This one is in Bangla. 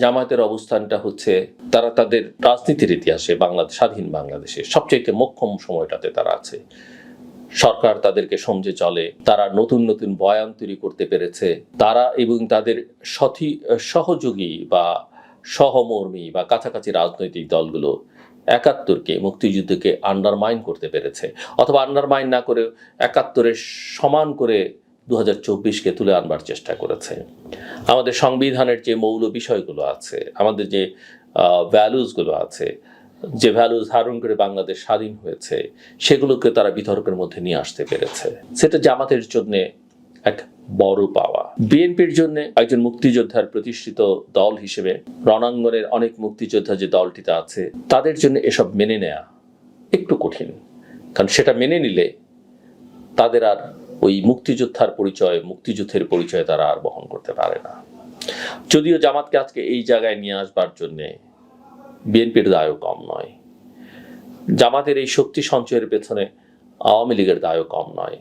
জামায়াতের অবস্থানটা হচ্ছে তারা তাদের রাজনীতির ইতিহাসে স্বাধীন বাংলাদেশে সবচেয়ে মোক্ষম সময়টাতে তারা আছে। সরকার তাদেরকে সমঝে চলে, তারা নতুন নতুন বয়ান তৈরি করতে পেরেছে, তারা এবং তাদের সহযোগী বা সহমর্মী বা কাছাকাছি রাজনৈতিক দলগুলো ৭১কে মুক্তিযুদ্ধকে আন্ডারমাইন করতে পেরেছে, অথবা আন্ডারমাইন না করে ৭১-এর সমান করে ২০২৪কে তুলে আনবার চেষ্টা করেছে। আমাদের সংবিধানের যে মৌল বিষয়গুলো আছে, আমাদের যে ভ্যালুসগুলো আছে, যে ভ্যালুস ধারণ করে বাংলাদেশ স্বাধীন হয়েছে, সেগুলোকে তারা বিতর্কের মধ্যে নিয়ে আসতে পেরেছে। সেটা জামাতের জন্য এক বড় পাওয়া। বিএনপির জন্য একজন মুক্তিযোদ্ধার প্রতিষ্ঠিত দল হিসেবে রণাঙ্গনের অনেক মুক্তিযোদ্ধা যে দলটিতে আছে, তাদের জন্য এসব মেনে নেয়া একটু কঠিন। কারণ সেটা মেনে নিলে তাদের আর ওই মুক্তিযুদ্ধের পরিচয় তারা আর বহন করতে পারে না। যদিও জামাতকে আজকে এই জায়গায় নিয়ে আসবার জন্য বিএনপির দায়ও কম নয়, জামাতের এই শক্তি সঞ্চয়ের পেছনে আওয়ামী লীগের দায়ও কম নয়।